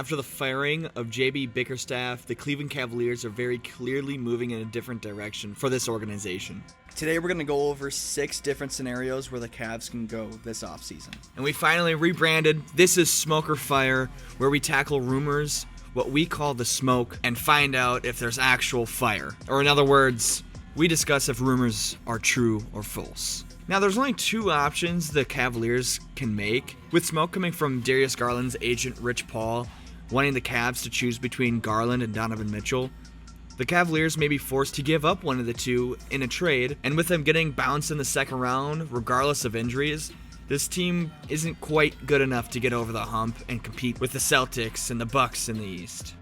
After the firing of J.B. Bickerstaff, the Cleveland Cavaliers are very clearly moving in a different direction for this organization. Today we're going to go over 6 different scenarios where the Cavs can go this offseason. And we finally rebranded This is Smoke or Fire, where we tackle rumors, what we call the smoke, and find out if there's actual fire. Or in other words, we discuss if rumors are true or false. Now, there's only 2 options the Cavaliers can make, with smoke coming from Darius Garland's agent Rich Paul, wanting the Cavs to choose between Garland and Donovan Mitchell. The Cavaliers may be forced to give up one of the 2 in a trade, and with them getting bounced in the second round, regardless of injuries, this team isn't quite good enough to get over the hump and compete with the Celtics and the Bucks in the East.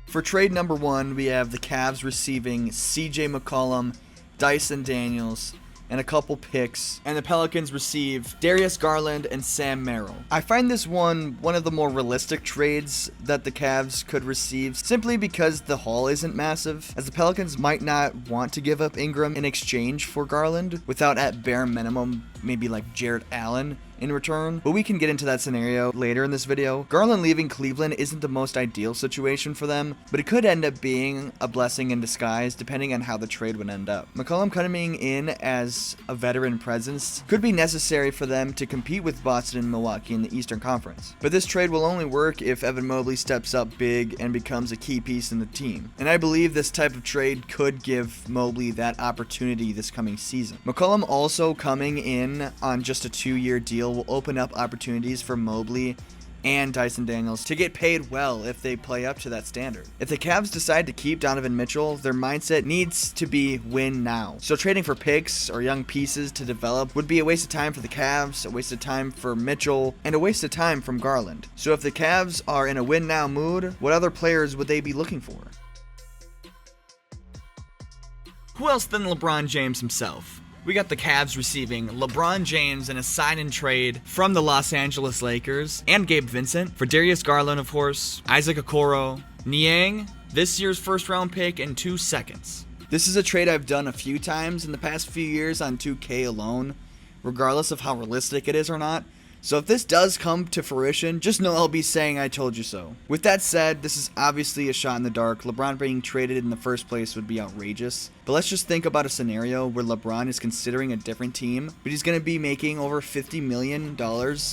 For trade number 1, we have the Cavs receiving CJ McCollum, Dyson Daniels, and a couple picks, and the Pelicans receive Darius Garland and Sam Merrill. I find this one of the more realistic trades that the Cavs could receive, simply because the haul isn't massive, as the Pelicans might not want to give up Ingram in exchange for Garland, without at bare minimum maybe like Jarrett Allen in return, but we can get into that scenario later in this video. Garland leaving Cleveland isn't the most ideal situation for them, but it could end up being a blessing in disguise depending on how the trade would end up. McCollum coming in as a veteran presence could be necessary for them to compete with Boston and Milwaukee in the Eastern Conference, but this trade will only work if Evan Mobley steps up big and becomes a key piece in the team, and I believe this type of trade could give Mobley that opportunity this coming season. McCollum also coming in on just a 2-year deal will open up opportunities for Mobley and Dyson Daniels to get paid well if they play up to that standard. If the Cavs decide to keep Donovan Mitchell, their mindset needs to be win now. So trading for picks or young pieces to develop would be a waste of time for the Cavs, a waste of time for Mitchell, and a waste of time from Garland. So if the Cavs are in a win now mood, what other players would they be looking for? Who else than LeBron James himself? We got the Cavs receiving LeBron James in a sign-and-trade from the Los Angeles Lakers, and Gabe Vincent for Darius Garland, of course, Isaac Okoro, Niang, this year's first-round pick, and 2 seconds. This is a trade I've done a few times in the past few years on 2K alone, regardless of how realistic it is or not. So if this does come to fruition, just know I'll be saying I told you so. With that said, this is obviously a shot in the dark. LeBron being traded in the first place would be outrageous. But let's just think about a scenario where LeBron is considering a different team, but he's going to be making over $50 million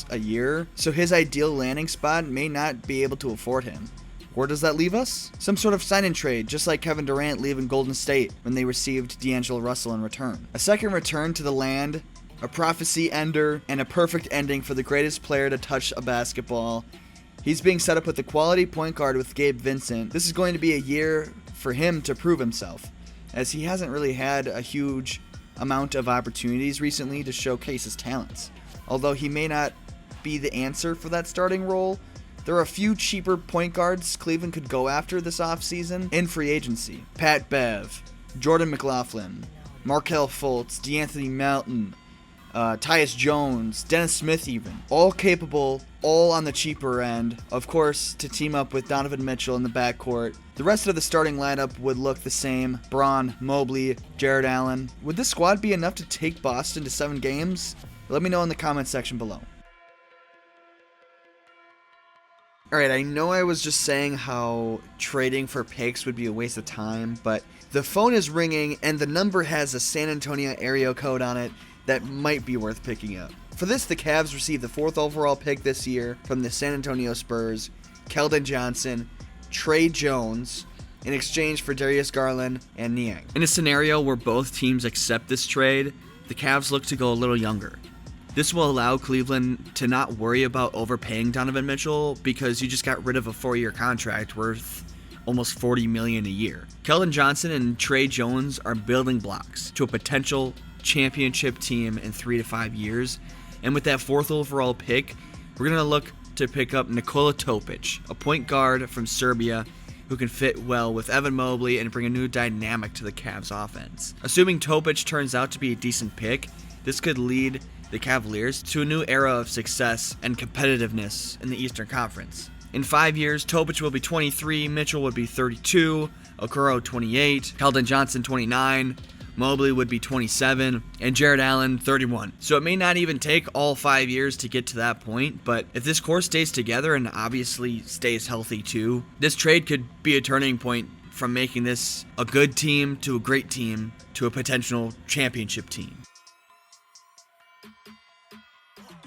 a year, so his ideal landing spot may not be able to afford him. Where does that leave us? Some sort of sign-and trade, just like Kevin Durant leaving Golden State when they received D'Angelo Russell in return. A second return to the land, a prophecy ender, and a perfect ending for the greatest player to touch a basketball. He's being set up with a quality point guard with Gabe Vincent. This is going to be a year for him to prove himself, as he hasn't really had a huge amount of opportunities recently to showcase his talents. Although he may not be the answer for that starting role, there are a few cheaper point guards Cleveland could go after this offseason in free agency. Pat Bev, Jordan McLaughlin, Markelle Fultz, DeAnthony Melton, Tyus Jones, Dennis Smith even. All capable, all on the cheaper end, of course, to team up with Donovan Mitchell in the backcourt. The rest of the starting lineup would look the same. Braun, Mobley, Jarrett Allen. Would this squad be enough to take Boston to 7 games? Let me know in the comment section below. Alright, I know I was just saying how trading for picks would be a waste of time, but the phone is ringing and the number has a San Antonio area code on it that might be worth picking up. For this, the Cavs received the 4th overall pick this year from the San Antonio Spurs, Keldon Johnson, Trey Jones, in exchange for Darius Garland and Niang. In a scenario where both teams accept this trade, the Cavs look to go a little younger. This will allow Cleveland to not worry about overpaying Donovan Mitchell because you just got rid of a 4-year contract worth almost $40 million a year. Keldon Johnson and Trey Jones are building blocks to a potential championship team in 3 to 5 years, and with that 4th overall pick, we're going to look to pick up Nikola Topic, a point guard from Serbia who can fit well with Evan Mobley and bring a new dynamic to the Cavs offense. Assuming Topic turns out to be a decent pick, this could lead the Cavaliers to a new era of success and competitiveness in the Eastern Conference. In 5 years, Topic will be 23, Mitchell would be 32, Okoro 28, Keldon Johnson 29, Mobley would be 27, and Jared Allen 31. So it may not even take all 5 years to get to that point, but if this core stays together and obviously stays healthy too, this trade could be a turning point from making this a good team to a great team to a potential championship team.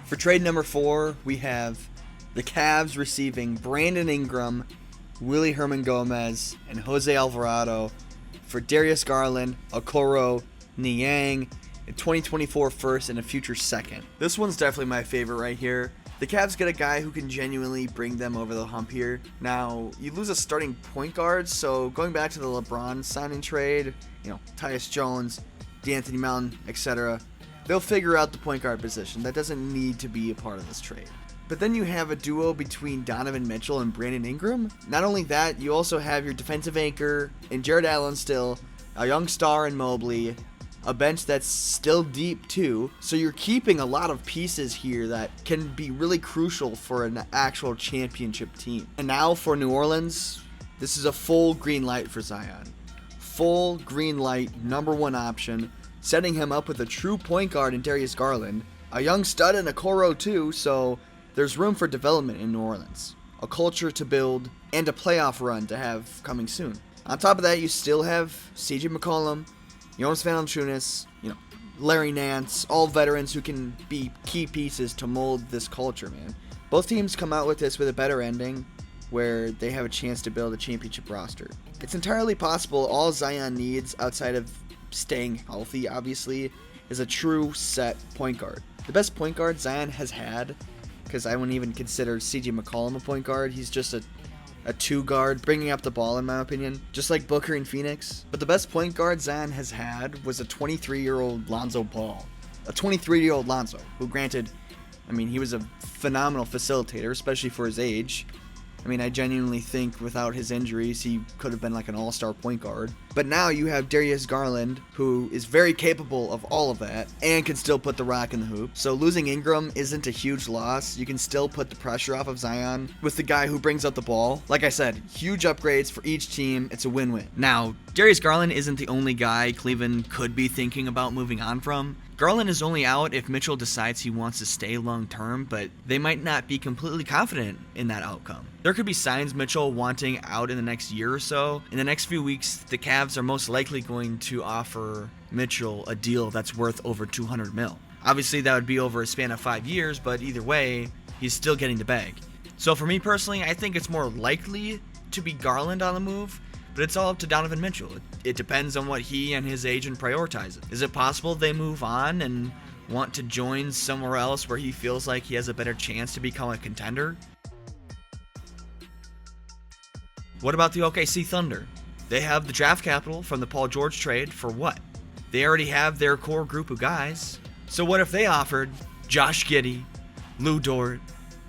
For trade number 4, we have the Cavs receiving Brandon Ingram, Willie Herman-Gomez, and Jose Alvarado for Darius Garland, Okoro, Niang, a 2024 first and a future second. This one's definitely my favorite right here. The Cavs get a guy who can genuinely bring them over the hump here. Now, you lose a starting point guard, so going back to the LeBron signing trade, Tyus Jones, D'Anthony Melton, etc., they'll figure out the point guard position. That doesn't need to be a part of this trade. But then you have a duo between Donovan Mitchell and Brandon Ingram. Not only that, you also have your defensive anchor in Jared Allen still, a young star in Mobley, a bench that's still deep too. So you're keeping a lot of pieces here that can be really crucial for an actual championship team. And now for New Orleans, this is a full green light for Zion. Full green light, number one option, setting him up with a true point guard in Darius Garland, a young stud in Okoro too, so there's room for development in New Orleans, a culture to build, and a playoff run to have coming soon. On top of that, you still have CJ McCollum, Jonas Valanciunas, Larry Nance, all veterans who can be key pieces to mold this culture, man. Both teams come out with this with a better ending, where they have a chance to build a championship roster. It's entirely possible all Zion needs, outside of staying healthy, obviously, is a true set point guard. The best point guard Zion has had, because I wouldn't even consider CJ McCollum a point guard. He's just a two guard, bringing up the ball in my opinion, just like Booker in Phoenix. But the best point guard Zion has had was a 23-year-old Lonzo Ball. A 23-year-old Lonzo, who granted, he was a phenomenal facilitator, especially for his age. I genuinely think without his injuries, he could have been like an all-star point guard. But now you have Darius Garland, who is very capable of all of that and can still put the rock in the hoop. So losing Ingram isn't a huge loss. You can still put the pressure off of Zion with the guy who brings up the ball. Like I said, huge upgrades for each team. It's a win-win. Now, Darius Garland isn't the only guy Cleveland could be thinking about moving on from. Garland is only out if Mitchell decides he wants to stay long term, but they might not be completely confident in that outcome. There could be signs Mitchell wanting out in the next year or so. In the next few weeks, the Cavs are most likely going to offer Mitchell a deal that's worth over $200 million. Obviously, that would be over a span of 5 years, but either way, he's still getting the bag. So for me personally, I think it's more likely to be Garland on the move, but it's all up to Donovan Mitchell. It depends on what he and his agent prioritizes. Is it possible they move on and want to join somewhere else where he feels like he has a better chance to become a contender? What about the OKC Thunder? They have the draft capital from the Paul George trade for what? They already have their core group of guys. So what if they offered Josh Giddey, Lou Dort,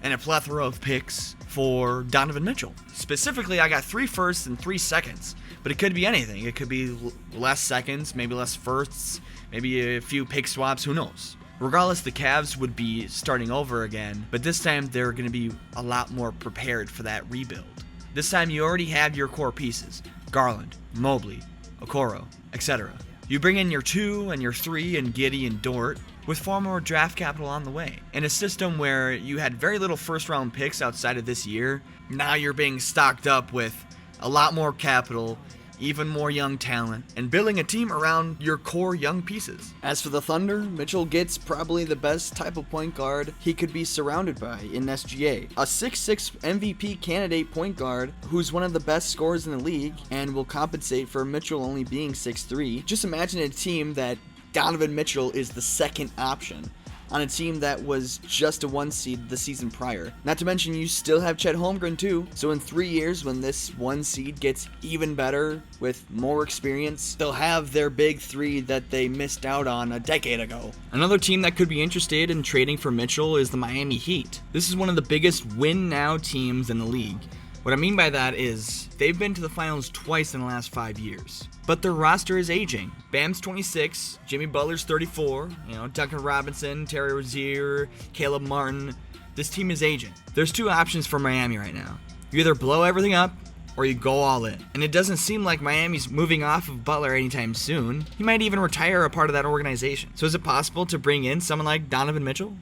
and a plethora of picks for Donovan Mitchell? Specifically, I got 3 firsts and 3 seconds, but it could be anything. It could be less seconds, maybe less firsts, maybe a few pick swaps, who knows? Regardless, the Cavs would be starting over again, but this time they're going to be a lot more prepared for that rebuild. This time you already have your core pieces: Garland, Mobley, Okoro, etc. You bring in your 2 and your 3 and Giddey and Dort, with far more draft capital on the way. In a system where you had very little first-round picks outside of this year, now you're being stocked up with a lot more capital, even more young talent, and building a team around your core young pieces. As for the Thunder, Mitchell gets probably the best type of point guard he could be surrounded by in SGA. A 6'6" MVP candidate point guard who's one of the best scorers in the league and will compensate for Mitchell only being 6'3". Just imagine a team that Donovan Mitchell is the second option on a team that was just a 1 seed the season prior. Not to mention you still have Chet Holmgren too, so in 3 years when this 1 seed gets even better with more experience, they'll have their big 3 that they missed out on a decade ago. Another team that could be interested in trading for Mitchell is the Miami Heat. This is one of the biggest win-now teams in the league. What I mean by that is they've been to the finals twice in the last 5 years. But their roster is aging. Bam's 26, Jimmy Butler's 34, Duncan Robinson, Terry Rozier, Caleb Martin. This team is aging. There's 2 options for Miami right now. You either blow everything up or you go all in. And it doesn't seem like Miami's moving off of Butler anytime soon. He might even retire a part of that organization. So is it possible to bring in someone like Donovan Mitchell?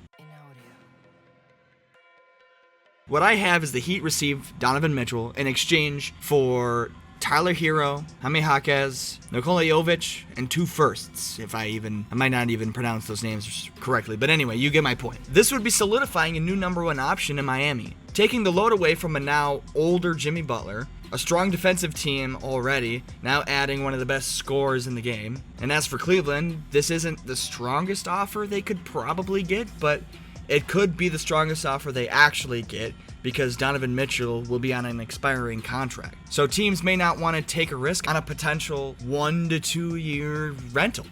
What I have is the Heat received Donovan Mitchell in exchange for Tyler Hero, Jaime Jaquez, Nikola Jovic, and 2 firsts. I might not even pronounce those names correctly, but anyway, you get my point. This would be solidifying a new number 1 option in Miami, taking the load away from a now older Jimmy Butler, a strong defensive team already, now adding one of the best scorers in the game. And as for Cleveland, this isn't the strongest offer they could probably get, but it could be the strongest offer they actually get, because Donovan Mitchell will be on an expiring contract. So teams may not want to take a risk on a potential 1 to 2 year rental.